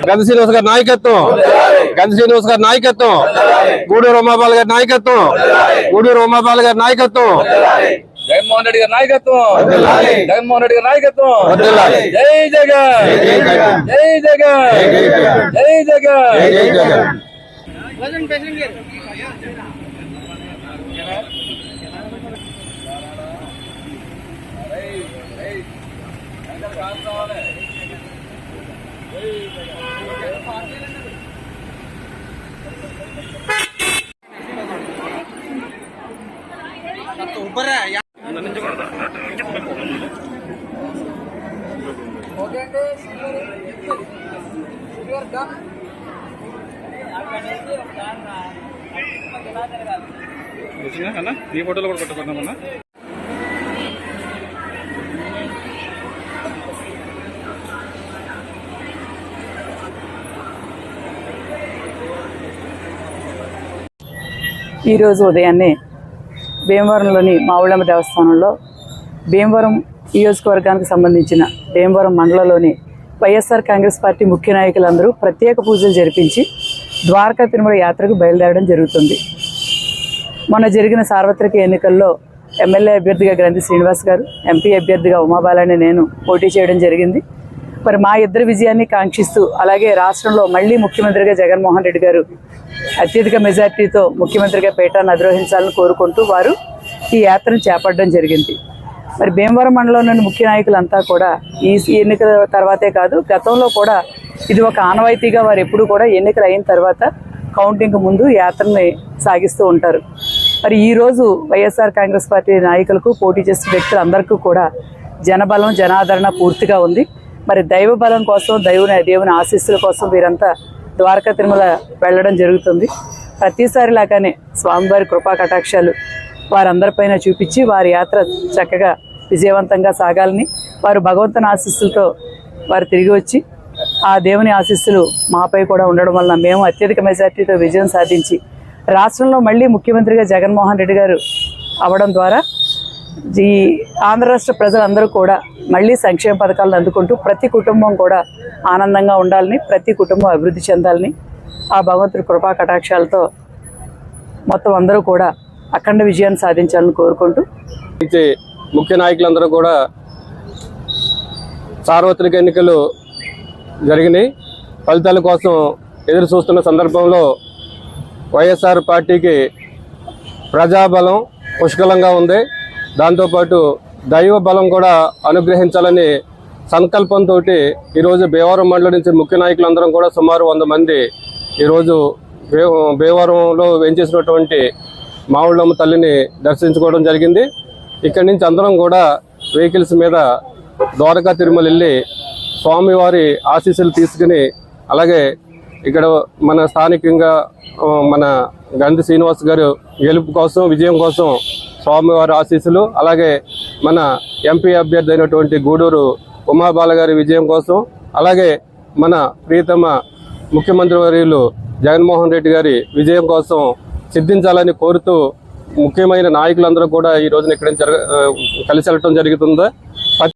గంధ శ్రీనివాస్ గారి నాయకత్వం, గంధ శ్రీనివాస్ గారి నాయకత్వం, గూడూరు ఉమాబాల గారి నాయకత్వం, గూడూరు ఉమాబాల గారి నాయకత్వం, జగన్మోహన్ రెడ్డి గారి నాయకత్వం, జగన్మోహన్ రెడ్డి గారి నాయకత్వం. జై జగన్, జై జగన్, జై జగన్. ఈ ఫోటోలో కూడా పట్టుకున్నామన్నా. ఈరోజు ఉదయాన్నే భీమవరంలోని మావుళ్ళమ్మ దేవస్థానంలో భీమవరం నియోజకవర్గానికి సంబంధించిన భీమవరం మండలంలోని వైఎస్ఆర్ కాంగ్రెస్ పార్టీ ముఖ్య నాయకులందరూ ప్రత్యేక పూజలు జరిపించి ద్వారకా తిరుమల యాత్రకు బయలుదేరడం జరుగుతుంది. మొన్న జరిగిన సార్వత్రిక ఎన్నికల్లో ఎమ్మెల్యే అభ్యర్థిగా గ్రంథి శ్రీనివాస్ గారు, ఎంపీ అభ్యర్థిగా ఉమాబాలని నేను పోటీ చేయడం జరిగింది. మరి మా ఇద్దరి విజయాన్ని కాంక్షిస్తూ, అలాగే రాష్ట్రంలో మళ్లీ ముఖ్యమంత్రిగా జగన్మోహన్ రెడ్డి గారు అత్యధిక మెజార్టీతో ముఖ్యమంత్రిగా పీఠాన్ని అధిరోహించాలని కోరుకుంటూ వారు ఈ యాత్రను చేపట్టడం జరిగింది. మరి భీమవరం మండలంలోని ముఖ్య నాయకులంతా కూడా ఈ ఎన్నికల తర్వాతే కాదు, గతంలో కూడా ఇది ఒక ఆనవాయితీగా వారు ఎప్పుడు కూడా ఎన్నికలు అయిన తర్వాత కౌంటింగ్ ముందు యాత్రని సాగిస్తూ ఉంటారు. మరి ఈరోజు వైఎస్ఆర్ కాంగ్రెస్ పార్టీ నాయకులకు, పోటీ చేసిన వ్యక్తులందరికీ కూడా జనబలం, జనాదరణ పూర్తిగా ఉంది. మరి దైవ బలం కోసం, దేవుని ఆశీస్సుల కోసం వీరంతా ద్వారకా తిరుమల వెళ్ళడం జరుగుతుంది. ప్రతిసారి లాగానే స్వామివారి కృపా కటాక్షాలు వారందరిపైన చూపించి వారి యాత్ర చక్కగా విజయవంతంగా సాగాలని, వారు భగవంతుని ఆశీస్సులతో వారు తిరిగి వచ్చి ఆ దేవుని ఆశీస్సులు మాపై కూడా ఉండడం వలన మేము అత్యధిక మెజార్టీతో విజయం సాధించి రాష్ట్రంలో మళ్ళీ ముఖ్యమంత్రిగా జగన్మోహన్ రెడ్డి గారు అవడం ద్వారా ఈ ఆంధ్ర రాష్ట్ర ప్రజలందరూ కూడా మళ్ళీ సంక్షేమ పథకాలను అందుకుంటూ ప్రతి కుటుంబం కూడా ఆనందంగా ఉండాలని, ప్రతి కుటుంబం అభివృద్ధి చెందాలని, ఆ భగవంతుడి కృపా కటాక్షాలతో మొత్తం అందరూ కూడా అఖండ విజయాన్ని సాధించాలని కోరుకుంటూ ముఖ్య నాయకులందరూ కూడా సార్వత్రిక ఎన్నికలు జరిగినాయి. ఫలితాల కోసం ఎదురు చూస్తున్న సందర్భంలో వైఎస్ఆర్ పార్టీకి ప్రజాబలం పుష్కలంగా ఉంది. దాంతోపాటు దైవ బలం కూడా అనుగ్రహించాలని సంకల్పంతో ఈరోజు భీమవరం మండలం నుంచి ముఖ్య నాయకులందరం కూడా సుమారు 100 మంది ఈరోజు భీమవరంలో వేంచేసినటువంటి మావుళ్ళమ్మ తల్లిని దర్శించుకోవడం జరిగింది. ఇక్కడి నుంచి అందరం కూడా వెహికల్స్ మీద ద్వారకా తిరుమల వెళ్ళి స్వామివారి ఆశీస్సులు తీసుకుని, అలాగే ఇక్కడ మన స్థానికంగా మన గంధి శ్రీనివాస్ గారు గెలుపు కోసం, విజయం కోసం స్వామివారి ఆశీస్సులు, అలాగే మన ఎంపీ అభ్యర్థి అయినటువంటి గూడూరు ఉమాబాల గారి విజయం కోసం, అలాగే మన ప్రియతమ ముఖ్యమంత్రి వర్యులు జగన్మోహన్ రెడ్డి గారి విజయం కోసం సిద్ధించాలని కోరుతూ ముఖ్యమైన నాయకులందరూ కూడా ఈ రోజున ఇక్కడ కలిసి వెళ్ళటం జరుగుతుంది.